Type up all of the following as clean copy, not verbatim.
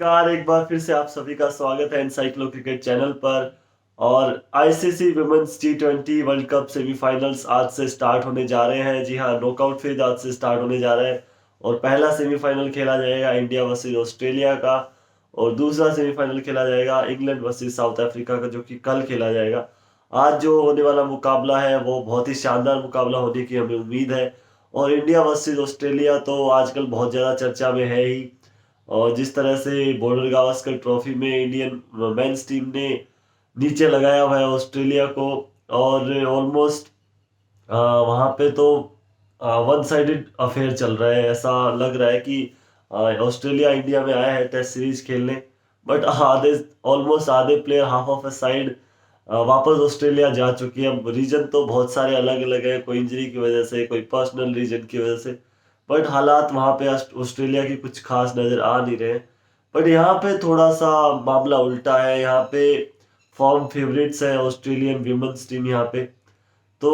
नमस्कार, एक बार फिर से आप सभी का स्वागत है एनसाइक्लो क्रिकेट चैनल पर। और आईसीसी वुमेन्स टी20 वर्ल्ड कप सेमीफाइनल्स आज से स्टार्ट होने जा रहे हैं। जी हाँ, नॉकआउट फेज आज से स्टार्ट होने जा रहा है और पहला सेमीफाइनल खेला जाएगा इंडिया वर्सेस ऑस्ट्रेलिया का। और दूसरा सेमीफाइनल खेला जाएगा इंग्लैंड वर्सेस साउथ अफ्रीका का, जो कि कल खेला जाएगा। आज जो होने वाला मुकाबला है वो बहुत ही शानदार मुकाबला होने की हमें उम्मीद है। और इंडिया वर्सेस ऑस्ट्रेलिया तो आजकल बहुत ज़्यादा चर्चा में है ही। और जिस तरह से बॉर्डर गावस्कर ट्रॉफी में इंडियन मेंस टीम ने नीचे लगाया हुआ है ऑस्ट्रेलिया को, और ऑलमोस्ट वहां पे तो वन साइडेड अफेयर चल रहा है। ऐसा लग रहा है कि ऑस्ट्रेलिया इंडिया में आया है टेस्ट सीरीज खेलने, बट आधे ऑलमोस्ट आधे player half of a side वापस ऑस्ट्रेलिया जा चुकी है। अब रीजन तो बहुत सारे अलग अलग है, कोई इंजरी की वजह से, कोई पर्सनल रीजन की वजह से, बट हालात वहां पे ऑस्ट्रेलिया की कुछ खास नजर आ नहीं रहे। बट यहाँ पे थोड़ा सा मामला उल्टा है। यहाँ पे फॉर्म फेवरेट्स है ऑस्ट्रेलियन विमेंस टीम यहाँ पे। तो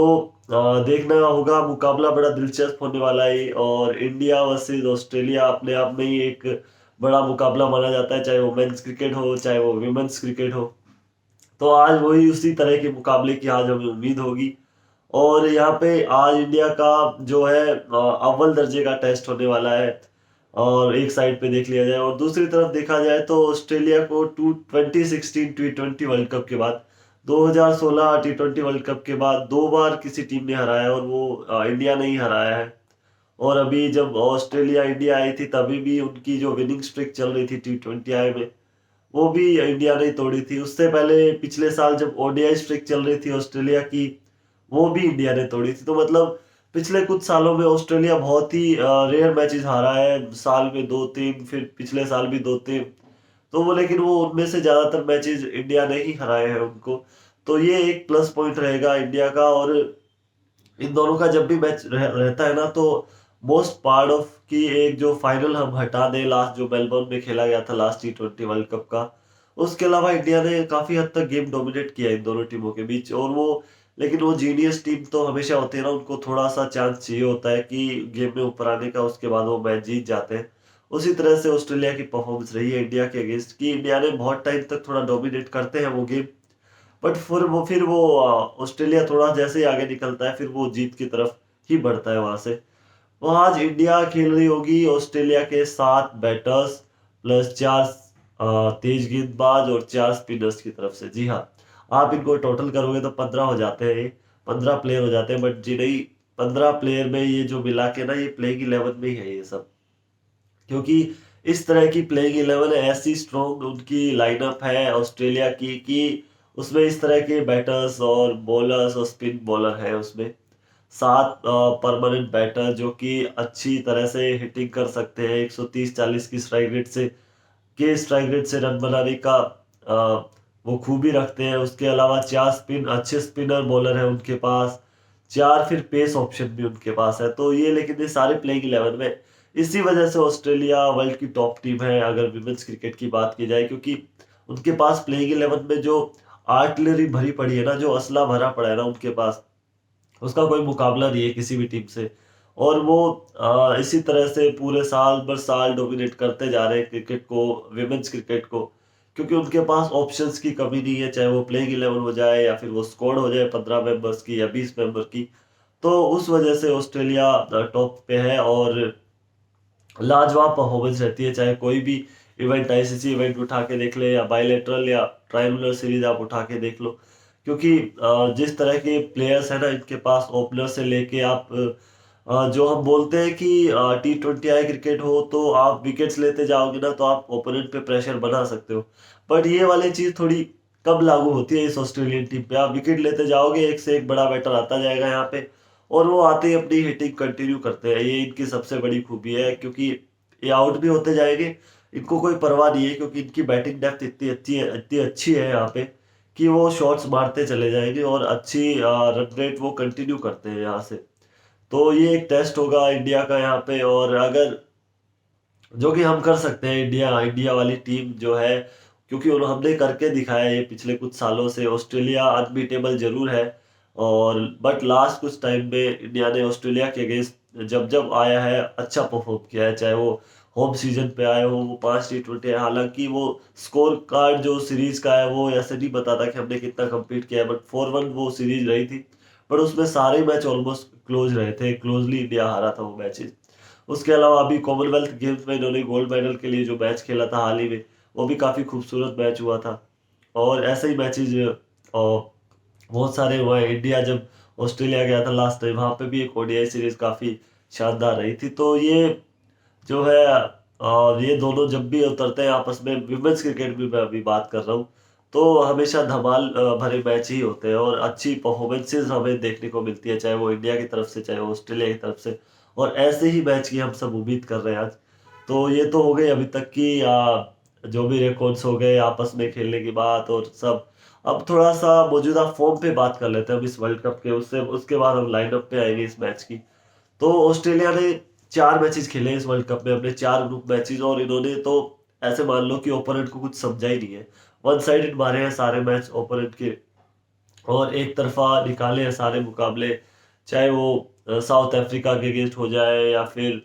देखना होगा, मुकाबला बड़ा दिलचस्प होने वाला है। और इंडिया वर्सेस ऑस्ट्रेलिया अपने आप में ही एक बड़ा मुकाबला माना जाता है, चाहे वो मेंस क्रिकेट हो चाहे वो विमेंस क्रिकेट हो। तो आज वही उसी तरह के मुकाबले की आज हमें उम्मीद होगी। और यहाँ पे आज इंडिया का जो है अव्वल दर्जे का टेस्ट होने वाला है। और एक साइड पे देख लिया जाए और दूसरी तरफ देखा जाए तो ऑस्ट्रेलिया को 2016 T20 वर्ल्ड कप के बाद, 2016 T20 वर्ल्ड कप के बाद दो बार किसी टीम ने हराया और वो इंडिया ने ही हराया है। और अभी जब ऑस्ट्रेलिया इंडिया आई थी तभी भी उनकी जो विनिंग स्ट्रिक चल रही थी T20I में, वो भी इंडिया ने तोड़ी थी। उससे पहले पिछले साल जब ओडीआई स्ट्रिक चल रही थी ऑस्ट्रेलिया की, वो भी इंडिया ने तोड़ी थी। तो मतलब पिछले कुछ सालों में ऑस्ट्रेलिया बहुत ही रेयर मैचेस हारा है, साल में दो तीन, फिर पिछले साल भी दो तीन। तो वो लेकिन वो उनमें से ज्यादातर मैचेस इंडिया ने ही हराए हैं उनको। तो ये एक प्लस पॉइंट रहेगा इंडिया का। और इन दोनों का जब भी मैच रहता है ना, तो मोस्ट पार्ट ऑफ की एक जो फाइनल हम हटा दें, लास्ट जो मेलबर्न में खेला गया था लास्ट T20 वर्ल्ड कप का, उसके अलावा इंडिया ने काफी हद तक गेम डोमिनेट किया इन दोनों टीमों के बीच। और वो लेकिन वो जीनियस टीम तो हमेशा होती है ना, उनको थोड़ा सा चांस चाहिए होता है कि गेम में ऊपर आने का, उसके बाद वो मैच जीत जाते हैं। उसी तरह से ऑस्ट्रेलिया की परफॉर्मेंस रही है इंडिया के अगेंस्ट, कि इंडिया ने बहुत टाइम तक थोड़ा डोमिनेट करते हैं वो गेम, बट फिर वो ऑस्ट्रेलिया थोड़ा जैसे ही आगे निकलता है फिर वो जीत की तरफ ही बढ़ता है वहां से। तो आज इंडिया खेल रही होगी ऑस्ट्रेलिया के 7 बैटर्स प्लस 4 तेज गेंदबाज और 4 स्पिनर्स की तरफ से। जी हाँ, आप इनको टोटल करोगे तो 15 हो जाते हैं, ये 15 प्लेयर हो जाते हैं। बट जी नहीं, 15 प्लेयर में ये जो मिला के ना, ये प्लेइंग 11 में ही है ये सब। क्योंकि इस तरह की प्लेइंग 11 ऐसी स्ट्रॉन्ग उनकी लाइनअप है ऑस्ट्रेलिया की, कि उसमें इस तरह के बैटर्स और बॉलर्स और स्पिन बॉलर है उसमें। 7 परमानेंट बैटर जो कि अच्छी तरह से हिटिंग कर सकते हैं, 130-40 की स्ट्राइक रेट से रन बनाने का वो खूबी रखते हैं। उसके अलावा 4 अच्छे स्पिनर बॉलर हैं उनके पास, 4 फिर पेस ऑप्शन भी उनके पास है। तो ये लेकिन ये सारे प्लेइंग 11 में, इसी वजह से ऑस्ट्रेलिया वर्ल्ड की टॉप टीम है अगर विमेंस क्रिकेट की बात की जाए। क्योंकि उनके पास प्लेइंग 11 में जो आर्टिलरी भरी पड़ी है ना, जो असला भरा पड़ा है ना उनके पास, उसका कोई मुकाबला नहीं है किसी भी टीम से। और वो इसी तरह से पूरे साल भर साल डोमिनेट करते जा रहे हैं क्रिकेट को, विमेंस क्रिकेट को। क्योंकि उनके पास ऑप्शंस की कमी नहीं है, चाहे वो प्लेइंग 11 हो जाए या फिर वो स्क्वाड हो जाए 15 मेंबर्स की या 20 मेंबर की। तो उस वजह से ऑस्ट्रेलिया टॉप पे है और लाजवाब परफॉर्मेंस रहती है। चाहे कोई भी इवेंट, आईसीसी इवेंट उठा के देख ले, या बायलैटरल या ट्रायंगुलर सीरीज आप उठा के देख लो। क्योंकि जिस तरह के प्लेयर्स है ना इनके पास, ओपनर से लेके आप जो हम बोलते हैं कि T20I क्रिकेट हो तो आप विकेट्स लेते जाओगे ना, तो आप ओपोनेंट पे प्रेशर बना सकते हो। बट ये वाली चीज थोड़ी कब लागू होती है इस ऑस्ट्रेलियन टीम पे। आप विकेट लेते जाओगे, एक से एक बड़ा बैटर आता जाएगा यहाँ पे, और वो आते ही अपनी हिटिंग कंटिन्यू करते हैं। ये इनकी सबसे बड़ी खूबी है, क्योंकि ये आउट भी होते जाएंगे, इनको कोई परवाह नहीं है। क्योंकि इनकी बैटिंग डेप्थ इतनी अच्छी है यहाँ पे, कि वो शॉट्स मारते चले जाएंगे और अच्छी रन रेट वो कंटिन्यू करते हैं यहाँ से। तो ये एक टेस्ट होगा इंडिया का यहाँ पे। और अगर जो कि हम कर सकते हैं, इंडिया इंडिया वाली टीम जो है, क्योंकि हमने करके दिखाया है ये पिछले कुछ सालों से। ऑस्ट्रेलिया अनबीटेबल जरूर है, और बट लास्ट कुछ टाइम में इंडिया ने ऑस्ट्रेलिया के अगेंस्ट जब जब आया है अच्छा परफॉर्म किया है, चाहे वो होम सीजन पे आए हो, वो 5 T20 है। हालांकि वो स्कोर कार्ड जो सीरीज का है वो ऐसे नहीं बताता कि हमने कितना कम्पीट किया है, बट 4-1 वो सीरीज रही थी। बट उसमें सारे मैच ऑलमोस्ट क्लोज रहे थे, क्लोजली इंडिया हारा था वो मैचेस। उसके अलावा अभी कॉमनवेल्थ गेम्स में इन्होंने गोल्ड मेडल के लिए जो मैच खेला था हाल ही में, वो भी काफी खूबसूरत मैच हुआ था। और ऐसे ही मैचेस बहुत सारे हुए हैं। इंडिया जब ऑस्ट्रेलिया गया था लास्ट टाइम, वहां पे भी एक ओडीआई सीरीज काफी शानदार रही थी। तो ये जो है ये दोनों जब भी उतरते हैं आपस में, विमेंस क्रिकेट में मैं अभी बात कर रहा हूँ, तो हमेशा धमाल भरे मैच ही होते हैं और अच्छी परफॉर्मेंसेज हमें देखने को मिलती है, चाहे वो इंडिया की तरफ से चाहे वो ऑस्ट्रेलिया की तरफ से। और ऐसे ही मैच की हम सब उम्मीद कर रहे हैं आज। तो ये तो हो गई अभी तक की जो भी रिकॉर्ड्स हो गए आपस में खेलने की बात और सब। अब थोड़ा सा मौजूदा फॉर्म पे बात कर लेते हैं हम इस वर्ल्ड कप के, उससे उसके बाद हम लाइनअप पे आएंगे इस मैच की। तो ऑस्ट्रेलिया ने 4 मैचेस खेले इस वर्ल्ड कप में, अपने 4 ग्रुप मैचेस, और इन्होंने तो ऐसे मान लो कि ओपोनेंट को कुछ समझा ही नहीं है। वन साइडेड मारे हैं सारे मैच ओपोनेंट के, और एक तरफा निकाले हैं सारे मुकाबले। चाहे वो साउथ अफ्रीका के अगेंस्ट हो जाए या फिर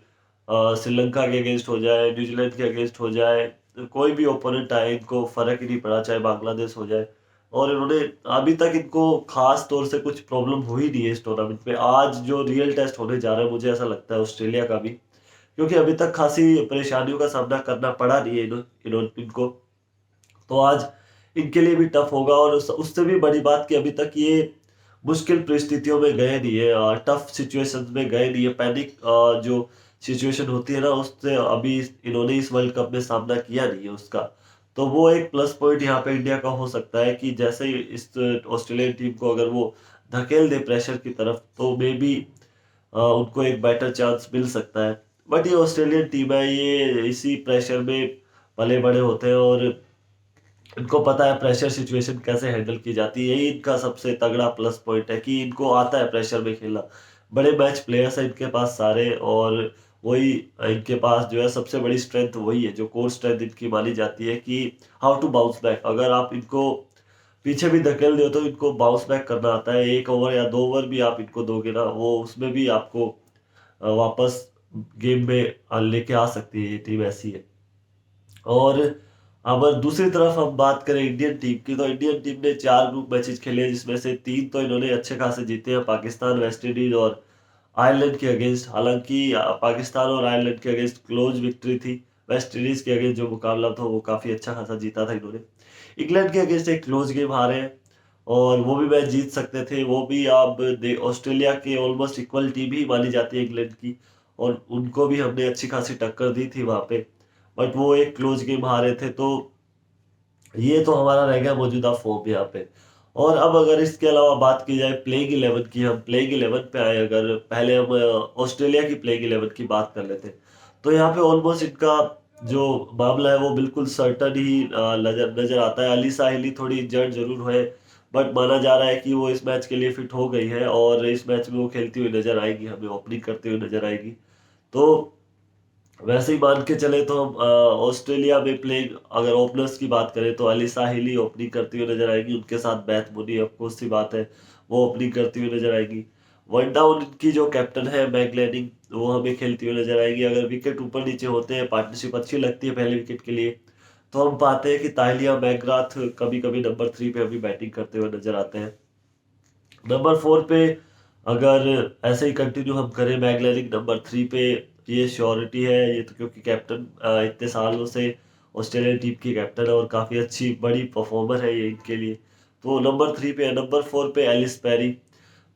श्रीलंका के अगेंस्ट हो जाए, न्यूजीलैंड के अगेंस्ट हो जाए, कोई भी ओपोनेंट आए इनको फर्क ही नहीं पड़ा, चाहे बांग्लादेश हो जाए। और इन्होंने अभी तक इनको खास तौर से कुछ प्रॉब्लम हुई नहीं है इस टूर्नामेंट में। आज जो रियल टेस्ट होने जा रहा है मुझे ऐसा लगता है ऑस्ट्रेलिया का भी, क्योंकि अभी तक खासी परेशानियों का सामना करना पड़ा नहीं है इनको। तो आज इनके लिए भी टफ होगा। और उससे भी बड़ी बात कि अभी तक ये मुश्किल परिस्थितियों में गए नहीं है, टफ सिचुएशंस में गए नहीं है, पैनिक जो सिचुएशन होती है ना, उससे अभी इन्होंने इस वर्ल्ड कप में सामना किया नहीं है उसका। तो वो एक प्लस पॉइंट यहाँ पे इंडिया का हो सकता है कि जैसे ही इस ऑस्ट्रेलियन टीम को अगर वो धकेल दे प्रेशर की तरफ, तो मे बी उनको एक बेटर चांस मिल सकता है। बट ये ऑस्ट्रेलियन टीम है, ये इसी प्रेशर में पले बड़े होते हैं और इनको पता है प्रेशर सिचुएशन कैसे हैंडल की जाती है। यही इनका सबसे तगड़ा प्लस पॉइंट है कि इनको आता है प्रेशर में खेलना। बड़े मैच प्लेयर्स हैं इनके पास सारे, और वही इनके पास जो है सबसे बड़ी स्ट्रेंथ वही है, जो कोर स्ट्रेंथ इनकी मानी जाती है कि हाउ टू बाउंस बैक। अगर आप इनको पीछे भी धकेल दो तो इनको बाउंस बैक करना आता है। 1 ओवर या 2 ओवर भी आप इनको दोगे ना, वो उसमें भी आपको वापस गेम में लेके आ सकती है, ये टीम ऐसी है। और अगर दूसरी तरफ हम बात करें इंडियन टीम की, तो इंडियन टीम ने 4 ग्रुप मैचेस खेले, जिसमें से 3 तो इन्होंने अच्छे खासे जीते हैं, पाकिस्तान, वेस्ट इंडीज और आयरलैंड के अगेंस्ट। हालांकि पाकिस्तान और आयरलैंड के अगेंस्ट क्लोज विक्ट्री थी। वेस्ट इंडीज के अगेंस्ट जो मुकाबला था वो काफी अच्छा खासा जीता था इन्होंने। इंग्लैंड के अगेंस्ट एक क्लोज गेम हारे हैं, और वो भी मैच जीत सकते थे। वो भी आप ऑस्ट्रेलिया के ऑलमोस्ट इक्वल टीम ही मानी जाती है इंग्लैंड की, और उनको भी हमने अच्छी खासी टक्कर दी थी वहां पे। बट वो एक क्लोज गेम हारे थे। तो ये तो हमारा रह गया मौजूदा फॉर्म यहाँ पे। और अब अगर इसके अलावा बात की जाए प्लेइंग 11 की, हम प्लेइंग 11 पे आए, अगर पहले हम ऑस्ट्रेलिया की प्लेइंग 11 की बात कर लेते हैं, तो यहाँ पे ऑलमोस्ट इनका जो मामला है वो बिल्कुल सर्टन ही नजर नजर आता है। अली साहिली थोड़ी इंजर्ड जरूर है, बट माना जा रहा है कि वो इस मैच के लिए फिट हो गई है और इस मैच में वो खेलती हुई नजर आएगी, हमें ओपनिंग करते हुए नजर आएगी। तो वैसे ही मान के चले तो हम ऑस्ट्रेलिया में प्लेइंग अगर ओपनर्स की बात करें तो अली साहिली ओपनिंग करती हुई नजर आएगी, उनके साथ बैथ मुनी ऑफ कोर्स सी बात है, वो ओपनिंग करती हुई नजर आएगी। वन डाउन की जो कैप्टन है मैग लैनिंग, वो हमें खेलती हुई नजर आएगी। अगर विकेट ऊपर नीचे होते हैं, पार्टनरशिप अच्छी लगती है पहले विकेट के लिए, तो हम पाते हैं कि ताहिलिया मैकग्राथ कभी कभी नंबर 3 पे अभी बैटिंग करते हुए नजर आते हैं। नंबर 4 पे अगर ऐसे ही कंटिन्यू हम करें, मैगलैनिक नंबर 3 पे, ये श्योरिटी है ये तो, क्योंकि कैप्टन इतने सालों से ऑस्ट्रेलियन टीम की कैप्टन है और काफ़ी अच्छी बड़ी परफॉर्मर है ये इनके लिए। तो नंबर 3 पे है। नंबर 4 पे एलिस पेरी।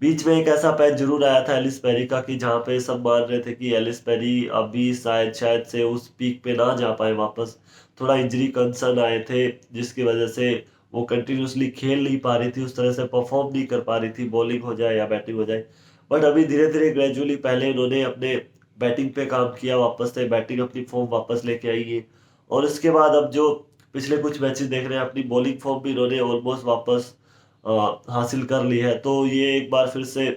बीच में एक ऐसा पैच जरूर आया था एलिस पेरी का कि जहाँ पे सब मान रहे थे कि एलिस पेरी अभी शायद शायद से उस पीक पे ना जा पाए वापस। थोड़ा इंजरी कंसर्न आए थे, जिसकी वजह से वो कंटिन्यूसली खेल नहीं पा रही थी, उस तरह से परफॉर्म नहीं कर पा रही थी, बॉलिंग हो जाए या बैटिंग हो जाए। बट अभी धीरे धीरे ग्रेजुअली पहले इन्होंने अपने बैटिंग पे काम किया, वापस से बैटिंग अपनी फॉर्म वापस लेके आई है। और उसके बाद अब जो पिछले कुछ मैचेस देख रहे हैं, अपनी बॉलिंग फॉर्म भी इन्होंने ऑलमोस्ट वापस हासिल कर ली है। तो ये एक बार फिर से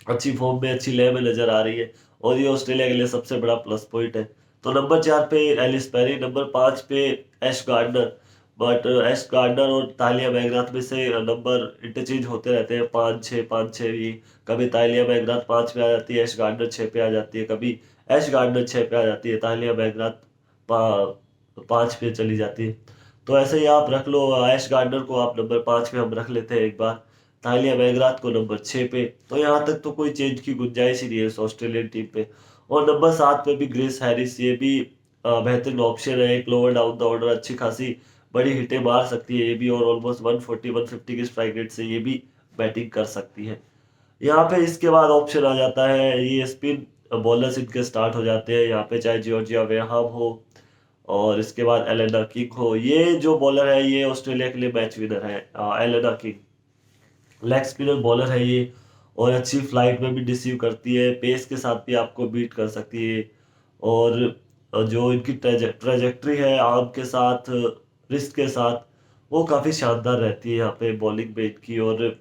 अच्छी फॉर्म में अच्छी लय में नजर आ रही है, और ये ऑस्ट्रेलिया के लिए सबसे बड़ा प्लस पॉइंट है। तो नंबर 4 पे एलिस पेरी, नंबर 5 पे एश गार्डनर। बट एश गार्डनर और तालिया मैगनाथ में से नंबर इंटरचेंज होते रहते हैं, 5-6 5-6 ही। कभी तालिया मैगनाथ 5 पे आ जाती है, एश गार्डनर 6 पे आ जाती है, कभी ऐश गार्डनर 6 पे आ जाती है, तालिया मैगराथ 5 पे चली जाती है। तो ऐसे ही आप रख लो, ऐश गार्डनर को आप नंबर 5 पे हम रख लेते हैं एक बार, तालिया मैगराथ को नंबर 6 पे। तो यहाँ तक तो कोई चेंज की गुंजाइश ही नहीं है इस ऑस्ट्रेलियन टीम पे। और नंबर 7 पे भी ग्रेस हैरिस, ये भी बेहतरीन ऑप्शन है, एक लोअर डाउन द ऑर्डर अच्छी खासी बड़ी हिटें मार सकती है ये भी, और ऑलमोस्ट 140 150 की स्ट्राइक रेट से ये भी बैटिंग कर सकती है। यहाँ पे इसके बाद ऑप्शन आ जाता है, ये स्पिन बॉलर्स इनके स्टार्ट हो जाते हैं यहाँ पे, चाहे जॉर्जिया वेहाम हो और इसके बाद एलेना किंग हो। ये जो बॉलर है ये ऑस्ट्रेलिया के लिए मैच विनर है, Elena king leg spinner bowler है ये, और अच्छी फ्लाइट में भी डिसीव करती है, पेस के साथ भी आपको बीट कर सकती है। और जो इनकी ट्रेजेक्ट्री है आर्म के साथ, रिस्ट के साथ, वो काफ़ी शानदार रहती है यहाँ पे बॉलिंग में इनकी। और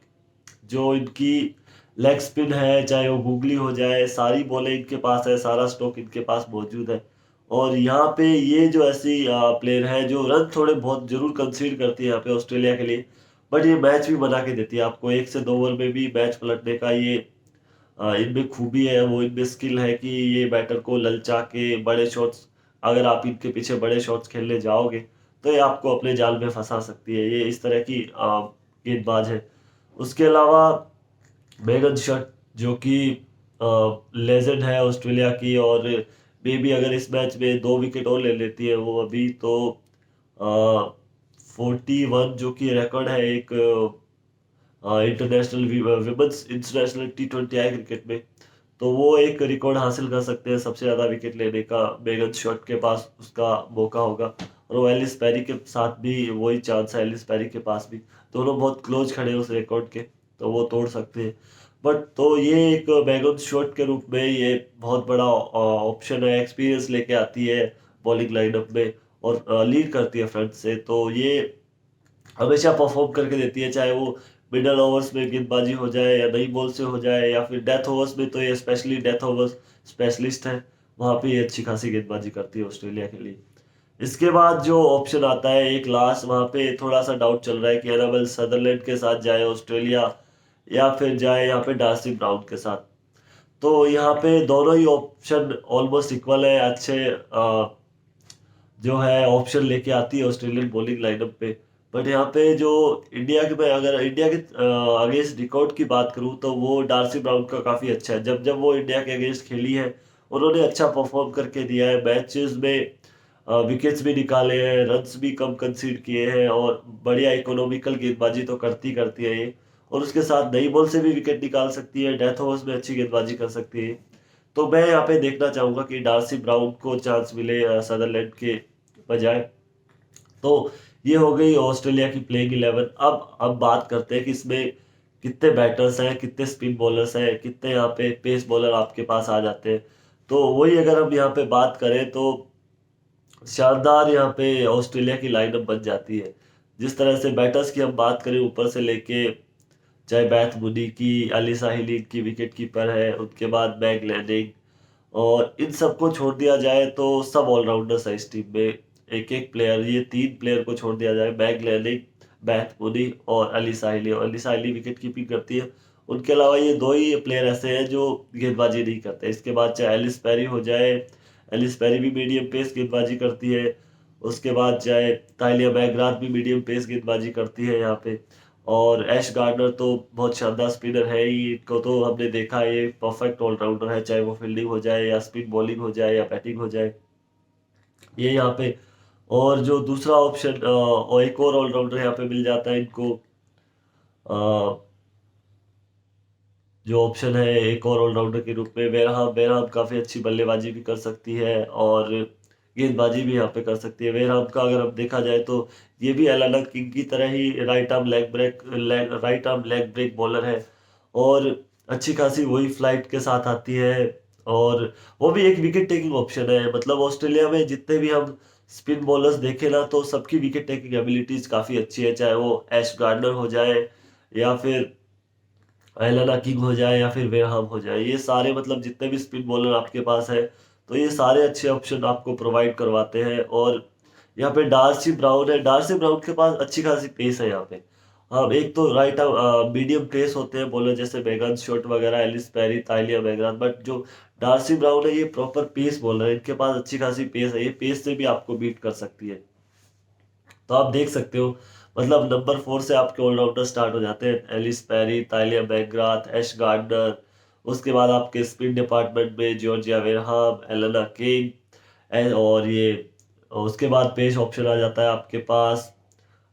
जो इनकी लेग स्पिन है, चाहे वो गूगली हो जाए, सारी बॉलें इनके पास है, सारा स्टॉक इनके पास मौजूद है। और यहाँ पे ये जो ऐसी प्लेयर है जो रन थोड़े बहुत जरूर कंसीड करती है यहाँ पे ऑस्ट्रेलिया के लिए, बट ये मैच भी बना के देती है आपको, 1 से 2 ओवर में भी मैच पलटने का ये इनमें खूबी है, वो इनमें स्किल है कि ये बैटर को ललचा के बड़े शॉट्स, अगर आप इनके पीछे बड़े शॉट्स खेलने जाओगे तो ये आपको अपने जाल में फंसा सकती है, ये इस तरह की गेंदबाज है। उसके अलावा मेगन शॉट, जो कि लेजेंड है ऑस्ट्रेलिया की, और बेबी अगर इस मैच में 2 विकेट और ले लेती है वो अभी, तो 41 जो कि रिकॉर्ड है एक इंटरनेशनल विमेंस इंटरनेशनल T20 आई क्रिकेट में, तो वो एक रिकॉर्ड हासिल कर सकते हैं सबसे ज्यादा विकेट लेने का, मेगन शॉट के पास उसका मौका होगा। और वो एलिस पेरी के साथ भी वही चांस है, एलिस पेरी के पास भी, दोनों बहुत क्लोज खड़े हैं उस रिकॉर्ड के, तो वो तोड़ सकते हैं। बट तो ये एक मेगन शॉट के रूप में ये बहुत बड़ा ऑप्शन है, एक्सपीरियंस लेके आती है बॉलिंग लाइनअप में, और लीड करती है फ्रंट से, तो ये हमेशा परफॉर्म करके देती है, चाहे वो मिडल ओवर्स में गेंदबाजी हो जाए या नई बॉल से हो जाए, या फिर डेथ ओवर्स में, तो ये स्पेशली डेथ ओवर्स स्पेशलिस्ट है, वहां पे ये अच्छी खासी गेंदबाजी करती है ऑस्ट्रेलिया के लिए। इसके बाद जो ऑप्शन आता है एक लास्ट, वहां पे थोड़ा सा डाउट चल रहा है कि एनाबेल सदरलैंड के साथ जाए ऑस्ट्रेलिया, या फिर जाए यहाँ पे डार्सी ब्राउन के साथ। तो यहाँ पे दोनों ही ऑप्शन ऑलमोस्ट इक्वल है, अच्छे जो है ऑप्शन लेके आती है ऑस्ट्रेलियन बॉलिंग लाइनअप पे। बट यहाँ पे जो इंडिया के, मैं अगर इंडिया के अगेंस्ट रिकॉर्ड की बात करूँ तो वो डार्सी ब्राउन का काफ़ी अच्छा है, जब जब वो इंडिया के अगेंस्ट खेली है उन्होंने अच्छा परफॉर्म करके दिया है, मैचेस में विकेट्स भी निकाले हैं, रन्स भी कम कंसीड किए हैं, और बढ़िया इकोनॉमिकल गेंदबाजी तो करती करती है ये। और उसके साथ नई बॉल से भी विकेट निकाल सकती है, डेथ ओवर्स में अच्छी गेंदबाजी कर सकती है। तो मैं यहाँ पे देखना चाहूंगा कि डार्सी ब्राउन को चांस मिले सदरलैंड के बजाय। तो ये हो गई ऑस्ट्रेलिया की प्लेइंग 11। अब बात करते हैं कि इसमें कितने बैटर्स हैं, कितने स्पिन बॉलर्स हैं, कितने यहाँ पे पेस बॉलर आपके पास आ जाते हैं। तो वही अगर हम यहाँ पे बात करें तो शानदार यहाँ पे ऑस्ट्रेलिया की लाइनअप बन जाती है। जिस तरह से बैटर्स की हम बात करें ऊपर से लेके, चाहे बैथ मुनी की, अली साहिली की विकेट कीपर है, उनके बाद मैग लैनिंग, और इन सबको छोड़ दिया जाए तो सब ऑलराउंडर्स है इस टीम में। एक एक प्लेयर, ये 3 प्लेयर को छोड़ दिया जाए, मैग लैनिंग, बैथ मुनी और अली साहिली, और अली साहिली विकेट कीपिंग करती है, उनके अलावा ये 2 ही प्लेयर ऐसे हैं जो गेंदबाजी नहीं करते। इसके बाद चाहे एलिस पेरी हो जाए, एलिस पेरी भी मीडियम पेस गेंदबाजी करती है, उसके बाद चाहे तालिया मैगराथ भी मीडियम पेस गेंदबाजी करती है यहाँ पे, और ऐश गार्डनर तो बहुत शानदार स्पिनर है ही, इनको तो हमने देखा है ये परफेक्ट ऑलराउंडर है, चाहे वो फील्डिंग हो जाए या स्पिन बॉलिंग हो जाए या बैटिंग हो जाए, ये यहाँ पे। और जो दूसरा ऑप्शन और एक और ऑलराउंडर यहाँ पे मिल जाता है इनको, जो ऑप्शन है एक और ऑलराउंडर के रूप में, वेरहाम, वेरहाम काफी अच्छी बल्लेबाजी भी कर सकती है और गेंदबाजी भी यहाँ पे कर सकती है। वेरहाम का अगर अब देखा जाए तो ये भी एलाना किंग की तरह ही right arm leg break bowler है, और अच्छी खासी वही फ्लाइट के साथ आती है, और वो भी एक विकेट टेकिंग ऑप्शन है। मतलब ऑस्ट्रेलिया में जितने भी हम स्पिन बॉलर्स देखे ना, तो सबकी विकेट टेकिंग एबिलिटीज काफी अच्छी है, चाहे वो ऐश गार्डनर हो जाए या फिर एलन किंग हो जाए या फिर वेरहाम हो जाए, ये सारे मतलब जितने भी स्पिन बॉलर आपके पास है, तो ये सारे अच्छे ऑप्शन आपको प्रोवाइड करवाते हैं। और यहाँ पे डार्सी ब्राउन है, डार्सी ब्राउन के पास अच्छी खासी पेस है यहाँ पे। हाँ, एक तो मीडियम पेस होते हैं बॉलर जैसे मेगन शॉट वगैरह, एलिस पेरी, ताइलिया मैगराथ, बट जो डार्सी ब्राउन है, ये प्रॉपर पेस बॉलर है, इनके पास अच्छी खासी पेस है, ये पेस से भी आपको बीट कर सकती है। तो आप देख सकते हो, मतलब नंबर 4 से आपके ऑलराउंडर स्टार्ट हो जाते हैं, एलिस पेरी, तालिया मैकग्राथ, एश गार्डनर। उसके बाद आपके स्पिन डिपार्टमेंट में जॉर्जिया वेरहाम, एलेना किंग, और ये उसके बाद पेस ऑप्शन आ जाता है आपके पास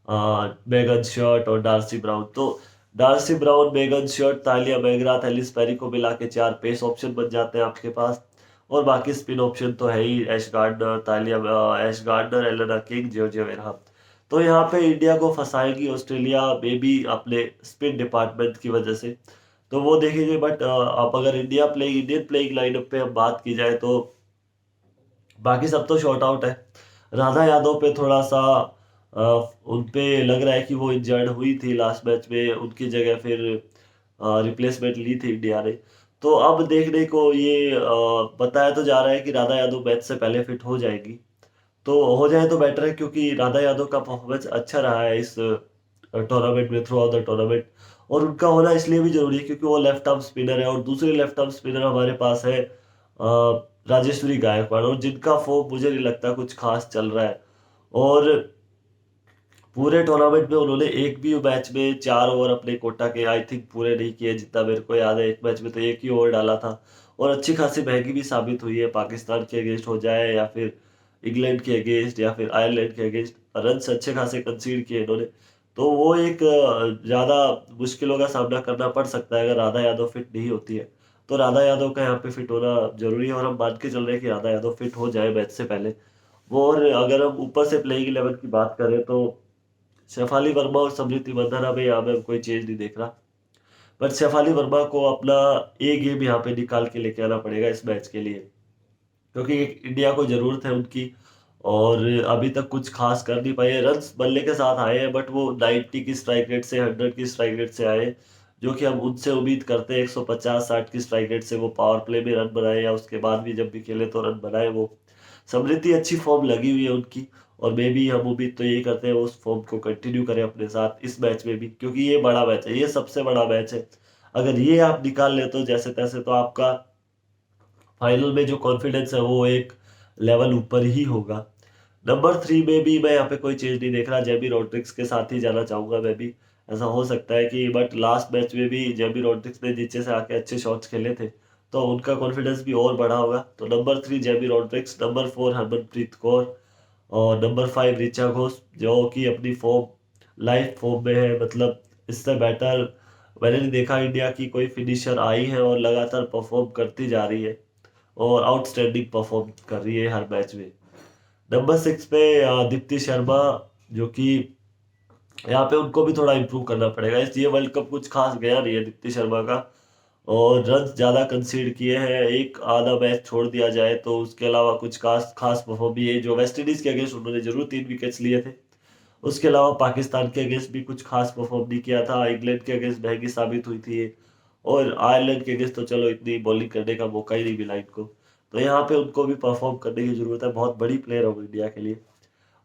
मेगन शर्ट और डार्सी ब्राउन। तो Darcie Brown, Megan Schutt, Tahlia McGrath, Ellyse Perry को मिला के 4 पेस ऑप्शन बन जाते हैं आपके पास। और बाकी स्पिन ऑप्शन तो है ही, एश गार्डनर, एलेना किंग, जॉर्जिया वेरहाम। तो यहाँ पे इंडिया को फंसाएगी ऑस्ट्रेलिया मे बी अपने स्पिन डिपार्टमेंट की वजह से, तो वो देखेंगे। बट अब अगर इंडियन प्लेइंग लाइनअप पे हम बात की जाए तो बाकी सब तो शॉर्ट आउट है। राधा यादव पे थोड़ा सा उन पे लग रहा है कि वो इंजर्ड हुई थी लास्ट मैच में, उनकी जगह फिर रिप्लेसमेंट ली थी इंडिया ने। तो अब देखने को ये बताया तो जा रहा है कि राधा यादव मैच से पहले फिट हो जाएगी। तो हो जाए तो बेटर है, क्योंकि राधा यादव का परफॉर्मेंस अच्छा रहा है इस टूर्नामेंट में, थ्रू आउट द टूर्नामेंट। और उनका होना इसलिए भी जरूरी है क्योंकि वो लेफ्ट आर्म स्पिनर है, और दूसरे लेफ्ट आर्म स्पिनर हमारे पास है राजेश्वरी गायकवाड़, और जिनका फॉर्म मुझे नहीं लगता कुछ खास चल रहा है। और पूरे टूर्नामेंट में उन्होंने एक भी मैच में 4 ओवर अपने कोटा के आई थिंक पूरे नहीं किए, जितना मेरे को याद है। एक मैच में तो एक ही ओवर डाला था, और अच्छी खासी महंगी भी साबित हुई है, पाकिस्तान के अगेंस्ट हो जाए या फिर इंग्लैंड के अगेंस्ट या फिर आयरलैंड के अगेंस्ट, रन अच्छे खासे कंसीड किए इन्होंने। तो वो एक ज्यादा मुश्किलों का सामना करना पड़ सकता है अगर राधा यादव फिट नहीं होती है। तो राधा यादव का यहाँ पे फिट होना जरूरी है, और हम मान के चल रहे हैं कि राधा यादव फिट हो जाए मैच से पहले वो। और अगर हम ऊपर से प्लेइंग 11 की बात करें तो शेफाली वर्मा और स्मृति मंदाना में यहाँ पे कोई चेंज नहीं देख रहा। बट शेफाली वर्मा को अपना ए गेम यहाँ पे निकाल के लेके आना पड़ेगा इस मैच के लिए, क्योंकि इंडिया को जरूरत है उनकी। और अभी तक कुछ खास कर नहीं पाए, रन्स बल्ले के साथ आए हैं, बट वो 90 की स्ट्राइक रेट से, 100 की स्ट्राइक रेट से आए, जो कि हम उनसे उम्मीद करते हैं 150-60 की स्ट्राइक रेट से वो पावर प्ले में रन बनाए, या उसके बाद भी जब भी खेले तो रन बनाए वो। समृद्धि अच्छी फॉर्म लगी हुई है उनकी, और मे भी हम उम्मीद तो यही करते हैं वो उस फॉर्म को कंटिन्यू करें अपने साथ इस मैच में भी, क्योंकि ये बड़ा मैच है, ये सबसे बड़ा मैच है। अगर ये आप निकाल ले तो जैसे तैसे तो आपका फाइनल में जो कॉन्फिडेंस है वो एक लेवल ऊपर ही होगा। नंबर 3 में भी मैं यहाँ पे कोई चेंज नहीं देख रहा, जेबी रॉड्रिक्स के साथ ही जाना चाहूंगा मैं भी। ऐसा हो सकता है कि, बट लास्ट मैच में भी जेबी रॉड्रिक्स ने नीचे से आके अच्छे शॉट्स खेले थे, तो उनका कॉन्फिडेंस भी और बढ़ा होगा। तो नंबर 3 जेबी रॉड्रिक्स, नंबर 4 हरमनप्रीत कौर, और नंबर 5 रिचा घोष, जो कि अपनी फॉर्म लाइफ फॉर्म में है। मतलब इससे बेटर मैंने नहीं देखा इंडिया की कोई फिनिशर आई है, और लगातार परफॉर्म करती जा रही है, और आउटस्टैंडिंग परफॉर्म कर रही है हर मैच में। नंबर 6 पे दीप्ति शर्मा, जो कि यहाँ पे उनको भी थोड़ा इम्प्रूव करना पड़ेगा, इसलिए वर्ल्ड कप कुछ खास गया नहीं है दीप्ति शर्मा का, और रन ज्यादा कंसीड किए हैं, एक आधा मैच छोड़ दिया जाए तो उसके अलावा कुछ खास खास परफॉर्म भी है। जो वेस्ट इंडीज के अगेंस्ट उन्होंने जरूर 3 विकेट्स लिए थे, उसके अलावा पाकिस्तान के अगेंस्ट भी कुछ खास परफॉर्म नहीं किया था, इंग्लैंड के अगेंस्ट महंगी साबित हुई थी ये, और आयरलैंड के अगेंस्ट तो चलो इतनी बॉलिंग करने का मौका ही नहीं मिला इनको। तो यहाँ पे उनको भी परफॉर्म करने की जरूरत है, बहुत बड़ी प्लेयर है वो इंडिया के लिए।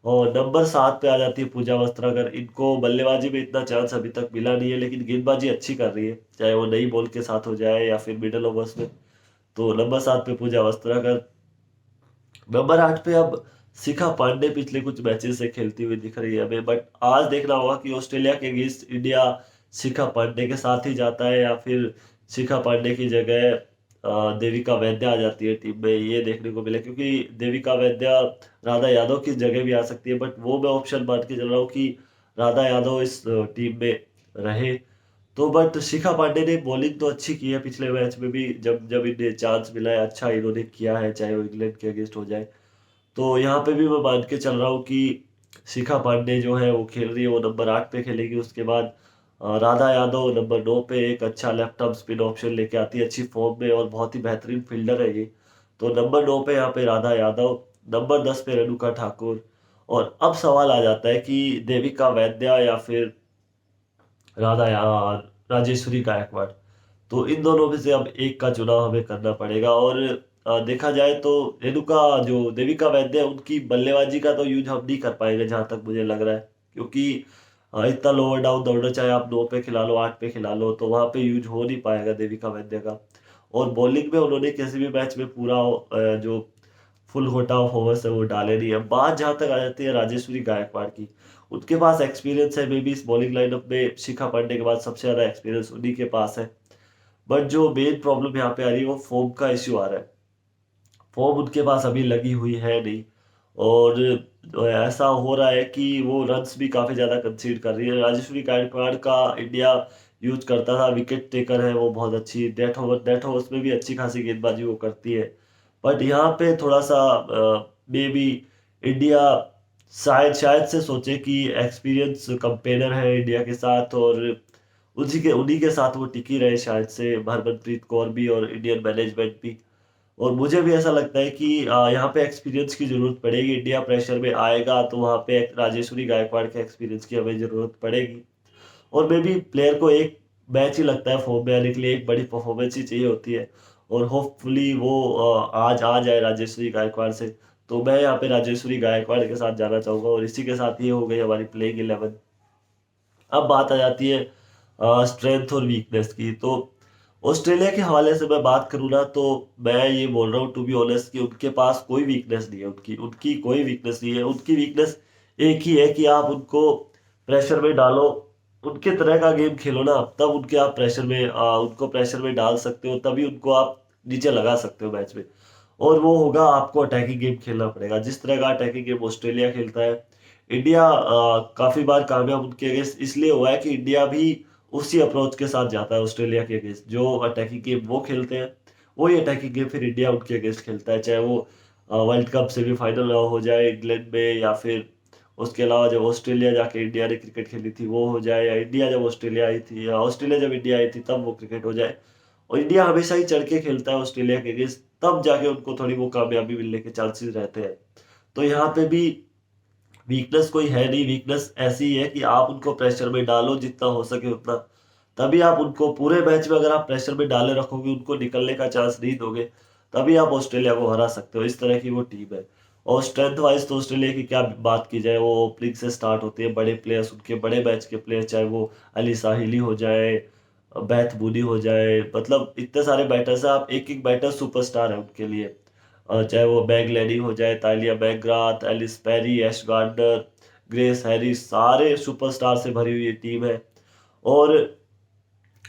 और नंबर 7 पे आ जाती है पूजा वस्त्राकर, इनको बल्लेबाजी में इतना चांस अभी तक मिला नहीं है, लेकिन गेंदबाजी अच्छी कर रही है, चाहे वो नई बॉल के साथ हो जाए या फिर मिडल ओवर्स में। तो नंबर 7 पे पूजा वस्त्राकर। नंबर 8 पे अब शिखा पांडे पिछले कुछ मैचेस से खेलती हुई दिख रही है हमें, बट आज देखना होगा कि ऑस्ट्रेलिया के अगेंस्ट इंडिया शिखा पांडे के साथ ही जाता है, या फिर शिखा पांडे की जगह देविका वैद्या आ जाती है टीम में, ये देखने को मिले। क्योंकि देविका वैद्या राधा यादव की जगह भी आ सकती है, बट वो मैं ऑप्शन मान के चल रहा हूँ कि राधा यादव इस टीम में रहे। तो बट शिखा पांडे ने बॉलिंग तो अच्छी की है पिछले मैच में भी, जब जब इन्हें चांस मिला है अच्छा इन्होंने किया है, चाहे वो इंग्लैंड के अगेंस्ट हो जाए। तो यहाँ पे भी मैं मान के चल रहा हूँ कि शिखा पांडे जो है वो खेल रही है, वो नंबर 8 पे खेलेगी। उसके बाद राधा यादव नंबर 9 पे एक अच्छा लेफ्ट आर्म स्पिन ऑप्शन लेके आती है, अच्छी फॉर्म में, और बहुत ही बेहतरीन फील्डर है ये। तो नंबर 9 पे यहाँ पे राधा यादव, नंबर 10 पे रेणुका ठाकुर। और अब सवाल आ जाता है कि देविका वैद्या या फिर राधा यार राजेश्वरी गायकवाड़। तो इन दोनों में से अब एक का चुनाव हमें करना पड़ेगा। और देखा जाए तो रेणुका जो देविका वैद्य है, उनकी बल्लेबाजी का तो यूज हम नहीं कर पाएंगे जहां तक मुझे लग रहा है, क्योंकि इतना लोअर डाउन दौड़ना, चाहे आप 9 पे खिला लो 8 पे खिला लो, तो वहां पे यूज हो नहीं पाएगा देविका वैद्य का। और बॉलिंग में उन्होंने किसी भी मैच में पूरा जो फुल होटा परफॉर्मेंस है वो डाले नहीं है। बात जहां तक आ जाती है राजेश्वरी गायकवाड़ की, उनके पास एक्सपीरियंस है, मे बी इस बॉलिंग लाइनअप में शिखा पांडे के बाद सबसे ज्यादा एक्सपीरियंस उन्हीं के पास है। बट जो मेन प्रॉब्लम यहाँ पे आ रही है वो फॉर्म का इश्यू आ रहा है। फॉर्म उनके पास अभी लगी हुई है नहीं, और ऐसा हो रहा है कि वो रन्स भी काफी ज्यादा कंसीड कर रही है। राजेश्वरी गायकवाड़ का इंडिया यूज करता था, विकेट टेकर है वो, बहुत अच्छी डेथ ओवर्स में भी अच्छी खासी गेंदबाजी वो करती है। बट यहाँ पे थोड़ा सा मे बी इंडिया शायद शायद से सोचे कि एक्सपीरियंस कंपेनर है इंडिया के साथ, और उन्हीं के साथ वो टिकी रहे, शायद से हरमनप्रीत कौर भी और इंडियन मैनेजमेंट भी। और मुझे भी ऐसा लगता है कि यहाँ पे एक्सपीरियंस की जरूरत पड़ेगी। इंडिया प्रेशर में आएगा तो वहाँ पे राजेश्वरी गायकवाड़ के एक्सपीरियंस की हमें जरूरत पड़ेगी। और मे भी प्लेयर को एक मैच ही लगता है फॉर्म में आने के लिए, एक बड़ी परफॉर्मेंस ही चाहिए होती है। और होपफुली वो आज आ जाए राजेश्वरी गायकवाड़ से। तो मैं यहाँ पे राजेश्वरी गायकवाड़ के साथ जाना चाहूंगा, और इसी के साथ ये हो गई हमारी प्लेइंग 11। अब बात आ जाती है स्ट्रेंथ और वीकनेस की। तो ऑस्ट्रेलिया के हवाले से मैं बात करूँ ना, तो मैं ये बोल रहा हूँ टू बी ऑनेस्ट कि उनके पास कोई वीकनेस नहीं है। उनकी उनकी कोई वीकनेस नहीं है। उनकी वीकनेस एक ही है कि आप उनको प्रेशर में डालो, उनके तरह का गेम खेलो ना, तब उनके आप प्रेशर में उनको प्रेशर में डाल सकते हो, तभी उनको आप नीचे लगा सकते हो मैच में। और वो होगा, आपको अटैकिंग गेम खेलना पड़ेगा जिस तरह का अटैकिंग गेम ऑस्ट्रेलिया खेलता है। इंडिया काफी बार कामयाब उनके अगेंस्ट इसलिए हुआ है कि इंडिया भी उसी अप्रोच के साथ जाता है ऑस्ट्रेलिया के अगेंस्ट। जो अटैकिंग गेम वो खेलते हैं वही अटैकिंग गेम फिर इंडिया उनके अगेंस्ट खेलता है, चाहे वो वर्ल्ड कप सेमीफाइनल हो जाए इंग्लैंड में, या फिर उसके अलावा जब ऑस्ट्रेलिया जाके इंडिया ने क्रिकेट खेली थी वो हो जाए, या इंडिया जब ऑस्ट्रेलिया आई थी, या ऑस्ट्रेलिया जब इंडिया आई थी तब वो क्रिकेट हो जाए। और इंडिया हमेशा ही चढ़ के खेलता है ऑस्ट्रेलिया के अगेंस्ट, तब जाके उनको थोड़ी वो कामयाबी मिलने के चांसेस रहते हैं। तो यहाँ पे भी वीकनेस कोई है नहीं। वीकनेस ऐसी ही है कि आप उनको प्रेशर में डालो जितना हो सके उतना, तभी आप उनको पूरे मैच में, अगर आप प्रेशर में डाले रखोगे, उनको निकलने का चांस नहीं दोगे, तभी आप ऑस्ट्रेलिया को हरा सकते हो। इस तरह की वो टीम है। और स्ट्रेंथ वाइज तो ऑस्ट्रेलिया की क्या बात की जाए, वो ओपनिंग से स्टार्ट होती है, बड़े प्लेयर्स, उनके बड़े मैच के प्लेयर, चाहे वो अली साहिली हो जाए, बैथ बूनी हो जाए, मतलब इतने सारे बैटर्स हैं। आप एक एक बैटर सुपरस्टार है उनके लिए। चाहे वो बैग लेनी हो जाए, तालिया मैकग्राथ, एलिस पेरी, एश गार्डनर, ग्रेस हैरिस, सारे सुपरस्टार से भरी हुई टीम है। और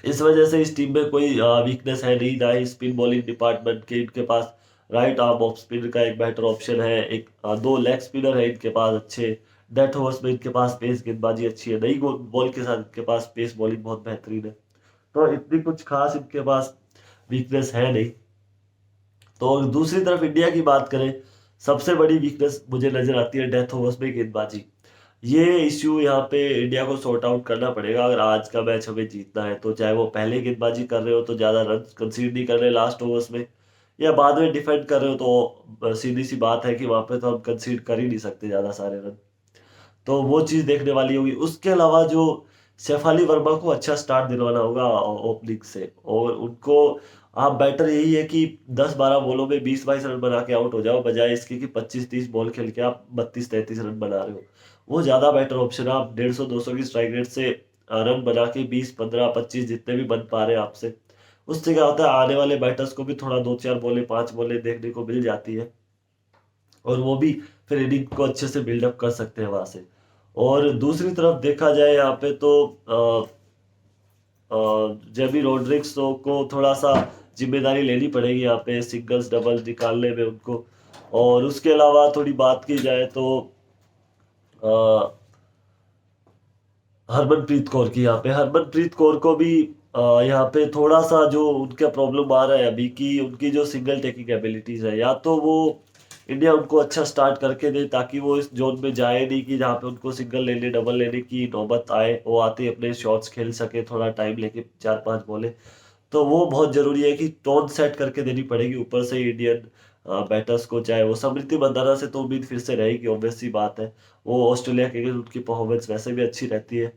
इस वजह से इस टीम में कोई वीकनेस है नहीं, ना ही स्पिन बॉलिंग डिपार्टमेंट के। इनके पास राइट आर्म ऑफ स्पिन का एक बेटर ऑप्शन है, एक दो लेग स्पिनर है इनके पास अच्छे, डेथ ओवर्स में इनके पास पेस गेंदबाजी अच्छी है, नई बॉल के साथ इनके पास पेस बॉलिंग बहुत बेहतरीन है। तो इतनी कुछ खास इनके पास वीकनेस है नहीं। तो दूसरी तरफ इंडिया की बात करें, सबसे बड़ी वीकनेस मुझे नजर आती है डेथ ओवर्स में गेंदबाजी। ये इश्यू यहाँ पे इंडिया को सॉर्ट आउट करना पड़ेगा अगर आज का मैच हमें जीतना है। तो चाहे वो पहले गेंदबाजी कर रहे हो तो ज्यादा रन कंसीड नहीं कर रहे लास्ट ओवर्स में, या बाद में डिफेंड कर रहे हो, तो सीधी सी बात है कि वहां पे तो हम कंसीड कर ही नहीं सकते ज्यादा सारे रन। तो वो चीज देखने वाली होगी। उसके अलावा जो शेफाली वर्मा को अच्छा स्टार्ट दिलवाना होगा ओपनिंग से, और उनको आप बेटर यही है कि 10-12 बॉलों में 20-22 रन बना के आउट हो जाओ, बजाय इसके कि 25-30 बॉल खेल के आप 32-33 रन बना रहे हो। वो ज्यादा बेटर ऑप्शन है। आप 150-200 की स्ट्राइक रेट से रन बना के 20-15-25 जितने भी बन पा रहे हैं आपसे, उससे क्या होता है, आने वाले बैटर्स को भी थोड़ा 2-4 बॉलें 5 बॉलें देखने को मिल जाती है, और वो भी फिर इनिंग को अच्छे से बिल्डअप कर सकते हैं वहां से। और दूसरी तरफ देखा जाए यहाँ पे तो जेबी रोड्रिग्स को थोड़ा सा जिम्मेदारी लेनी पड़ेगी यहाँ पे सिंगल्स डबल निकालने में उनको। और उसके अलावा थोड़ी बात की जाए तो अ, हरमनप्रीत कौर की, यहाँ पे हरमनप्रीत कौर को भी यहाँ पे थोड़ा सा जो उनका प्रॉब्लम आ रहा है अभी, की उनकी जो सिंगल टेकिंग एबिलिटीज है, या तो वो इंडिया उनको अच्छा स्टार्ट करके दे ताकि वो इस जोन में जाए नहीं कि जहाँ पे उनको सिंगल लेने डबल लेने की नौबत आए, वो आते ही अपने शॉट्स खेल सके थोड़ा टाइम लेके 4-5 बॉले। तो वो बहुत जरूरी है कि टोन सेट करके देनी पड़ेगी ऊपर से इंडियन बैटर्स को। चाहे वो समृति मंदाना से तो उम्मीद फिर से रहेगी, ऑब्वियस सी बात है, वो ऑस्ट्रेलिया के अगेंस्ट उनकी परफॉर्मेंस वैसे भी अच्छी रहती है।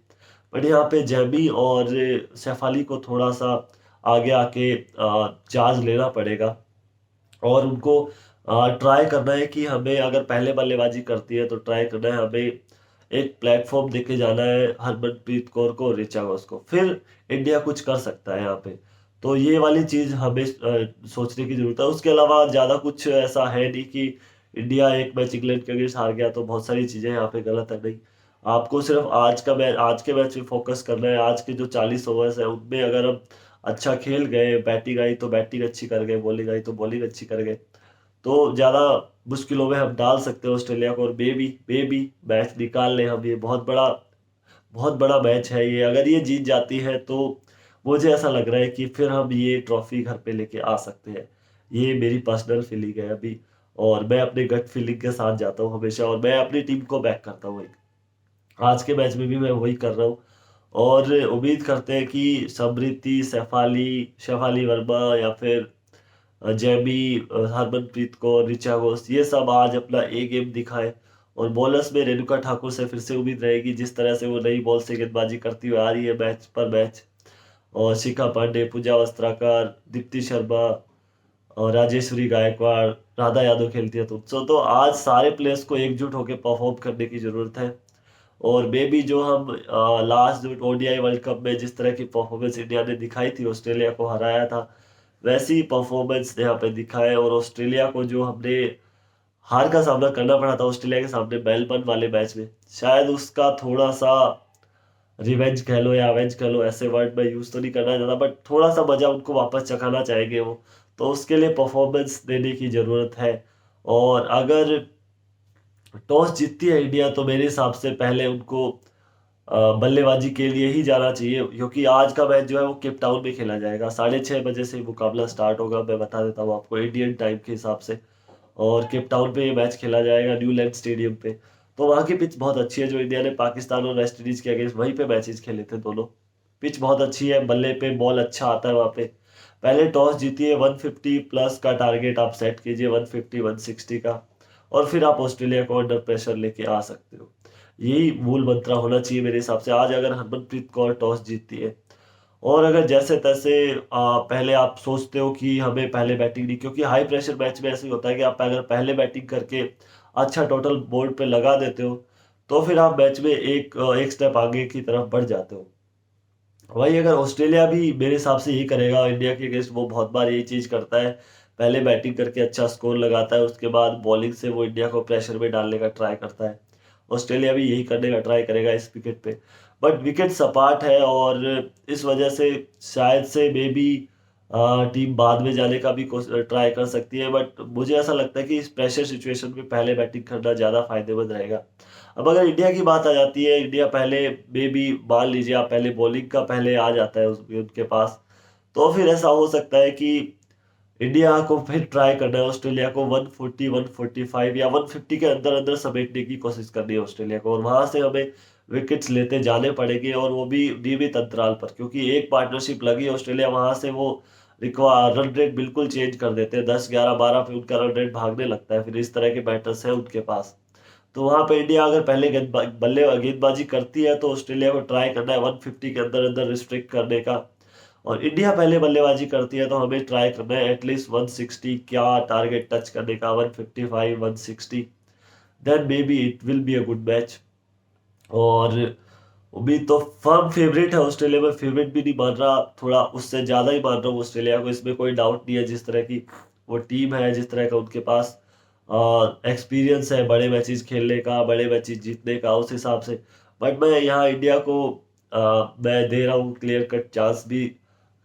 बट यहाँ पे जैमी और सैफ अली को थोड़ा सा आगे आके चार्ज लेना पड़ेगा, और उनको ट्राई करना है कि हमें, अगर पहले बल्लेबाजी करती है तो ट्राई करना है हमें एक प्लेटफॉर्म देके जाना है हरमनप्रीत कौर को और ऋचा घोष को, फिर इंडिया कुछ कर सकता है यहाँ पे। तो ये वाली चीज़ हमें सोचने की ज़रूरत है। उसके अलावा ज़्यादा कुछ ऐसा है नहीं कि इंडिया एक मैच इंग्लैंड के अगेंस्ट हार गया तो बहुत सारी चीज़ें यहाँ पे गलत है, नहीं। आपको सिर्फ आज के मैच पे फोकस करना है। आज के जो 40 ओवर्स है उनमें अगर हम अच्छा खेल गए, बैटिंग आई तो बैटिंग अच्छी कर गए, बॉलिंग आई तो बॉलिंग अच्छी कर गए, तो ज़्यादा मुश्किलों में हम डाल सकते हैं ऑस्ट्रेलिया को, और मे बी मैच निकाल लें हम। ये बहुत बड़ा मैच है ये। अगर ये जीत जाती है तो मुझे ऐसा लग रहा है कि फिर हम ये ट्रॉफी घर पे लेके आ सकते हैं। ये मेरी पर्सनल फीलिंग है अभी, और मैं अपने गट फीलिंग के साथ जाता हूँ हमेशा, और मैं अपनी टीम को बैक करता हूँ। आज के मैच में भी मैं वही कर रहा हूँ, और उम्मीद करते हैं कि समृति, शेफाली वर्मा या फिर जेमी, हरमनप्रीत कौर, ऋचा घोष, ये सब आज अपना ए गेम दिखाए। और बॉलर्स में रेणुका ठाकुर से फिर से उम्मीद रहेगी, जिस तरह से वो नई बॉल से गेंदबाजी करती हुई आ रही है मैच पर मैच। और शिखा पांडे, पूजा वस्त्राकर, दीप्ति शर्मा और राजेश्वरी गायकवाड़, राधा यादव खेलती है, तो आज सारे प्लेयर्स को एकजुट होकर परफॉर्म करने की जरूरत है। और मे बी जो हम लास्ट जो ओडीआई वर्ल्ड कप में जिस तरह की परफॉर्मेंस इंडिया ने दिखाई थी, ऑस्ट्रेलिया को हराया था, वैसी परफॉर्मेंस यहाँ पे दिखाए। और ऑस्ट्रेलिया को जो हमने हार का सामना करना पड़ा था ऑस्ट्रेलिया के सामने मेलबर्न वाले मैच में, शायद उसका थोड़ा सा रिवेंज कह लो या अवेंज कह लो, ऐसे वर्ड में यूज तो नहीं करना चाहता, बट थोड़ा सा मजा उनको वापस चखाना चाहेंगे वो। तो उसके लिए परफॉर्मेंस देने की जरूरत है। और अगर टॉस जीतती है इंडिया तो मेरे हिसाब से पहले उनको बल्लेबाजी के लिए ही जाना चाहिए, क्योंकि आज का मैच जो है वो केप टाउन में खेला जाएगा। 6:30 बजे से मुकाबला स्टार्ट होगा, मैं बता देता हूँ आपको इंडियन टाइम के हिसाब से। और केप टाउन पे ये मैच खेला जाएगा, न्यूलैंड स्टेडियम पे। तो वहाँ की पिच बहुत अच्छी है, जो इंडिया ने पाकिस्तान और वेस्ट इंडीज के अगेंस्ट वहीं पे मैचेस खेले थे दोनों। पिच बहुत अच्छी है, बल्ले पे बॉल अच्छा आता है वहाँ पे। पहले टॉस जीतिए, 150 प्लस का टारगेट आप सेट कीजिए, 150 160 का, और फिर आप ऑस्ट्रेलिया को अंडर प्रेशर लेके आ सकते हो। यही मूल मंत्र होना चाहिए मेरे हिसाब से। आज अगर हरमनप्रीत कौर टॉस जीतती है, और अगर जैसे तैसे पहले आप सोचते हो कि हमें पहले बैटिंग नहीं, क्योंकि हाई प्रेशर मैच में ऐसे ही होता है कि आप अगर पहले बैटिंग करके अच्छा टोटल बोर्ड पे लगा देते हो, तो फिर आप मैच में एक स्टेप आगे की तरफ बढ़ जाते हो। वही अगर ऑस्ट्रेलिया भी मेरे हिसाब से यही करेगा इंडिया के अगेंस्ट, वो बहुत बार यही चीज करता है, पहले बैटिंग करके अच्छा स्कोर लगाता है, उसके बाद बॉलिंग से वो इंडिया को प्रेशर में डालने का ट्राई करता है। ऑस्ट्रेलिया भी यही करने का ट्राई करेगा इस विकेट पे। बट विकेट सपाट है, और इस वजह से शायद से मे बी टीम बाद में जाने का भी ट्राई कर सकती है। बट मुझे ऐसा लगता है कि इस प्रेशर सिचुएशन में पहले बैटिंग करना ज़्यादा फायदेमंद रहेगा। अब अगर इंडिया की बात आ जाती है, इंडिया पहले मे बी मान लीजिए आप पहले बॉलिंग का पहले आ जाता है उनके पास, तो फिर ऐसा हो सकता है कि इंडिया को फिर ट्राई करना है ऑस्ट्रेलिया को 140 145 या 150 के अंदर अंदर समेटने की कोशिश करनी है ऑस्ट्रेलिया को, और वहां से हमें विकेट्स लेते जाने पड़ेंगे, और वो भी नियमित अंतराल पर, क्योंकि एक पार्टनरशिप लगी ऑस्ट्रेलिया वहां से वो रन रेट बिल्कुल चेंज कर देते हैं। 10 11 12 पे उनका रन रेट भागने लगता है, फिर इस तरह के बैटर्स है उनके पास। तो वहां पे इंडिया अगर पहले गेंदबाजी करती है तो ऑस्ट्रेलिया को ट्राई करना है 150 के अंदर अंदर रिस्ट्रिक्ट करने का। और इंडिया पहले बल्लेबाजी करती है तो हमें ट्राई करना है एटलीस्ट 160 क्या टारगेट टच करने का, 155 160। Then may be it will be a good match. और उम्मीद तो फर्म फेवरेट है ऑस्ट्रेलिया में, फेवरेट भी नहीं मान रहा, थोड़ा उससे ज्यादा ही मान रहा हूँ ऑस्ट्रेलिया को, इसमें कोई डाउट नहीं है। जिस तरह की वो टीम है, जिस तरह का उनके पास एक्सपीरियंस है बड़े मैचेस खेलने का, बड़े मैचेस जीतने का, उस हिसाब से। बट मैं यहाँ इंडिया को मैं दे रहा हूँ क्लियर कट चांस भी,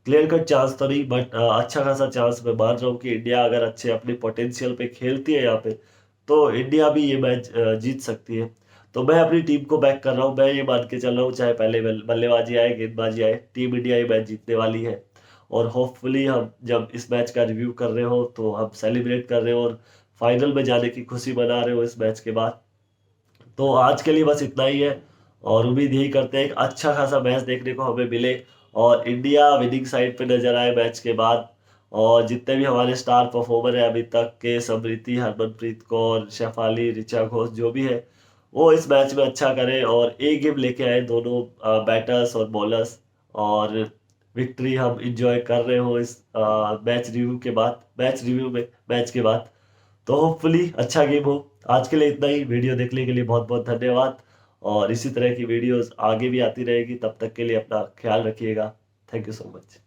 क्लियर कट चांस तो नहीं बट अच्छा खासा चांस मैं मान रहा हूँ कि इंडिया अगर अच्छे अपने पोटेंशियल पे खेलती है यहाँ पे, तो इंडिया भी ये मैच जीत सकती है। तो मैं अपनी टीम को बैक कर रहा हूँ, मैं ये मान के चल रहा हूँ चाहे पहले बल्लेबाजी आए गेंदबाजी आए, टीम इंडिया ये मैच जीतने वाली है। और होपफुली हम जब इस मैच का रिव्यू कर रहे हो तो हम सेलिब्रेट कर रहे हो, और फाइनल में जाने की खुशी मना रहे हो इस मैच के बाद। तो आज के लिए बस इतना ही है, और उम्मीद यही करते हैं कि अच्छा खासा मैच देखने को हमें मिले, और इंडिया विनिंग साइड पे नजर आए मैच के बाद। और जितने भी हमारे स्टार परफॉर्मर है अभी तक के, समृति, हरमनप्रीत कौर, शेफाली, ऋचा घोष, जो भी है, वो इस मैच में अच्छा करे और एक गेम लेके आए दोनों बैटर्स और बॉलर्स। और विक्ट्री हम इंजॉय कर रहे हो इस मैच रिव्यू में मैच के बाद। तो होपफुली अच्छा गेम हो। आज के लिए इतना ही, वीडियो देखने के लिए बहुत बहुत धन्यवाद, और इसी तरह की वीडियोस आगे भी आती रहेगी। तब तक के लिए अपना ख्याल रखिएगा। Thank you so much.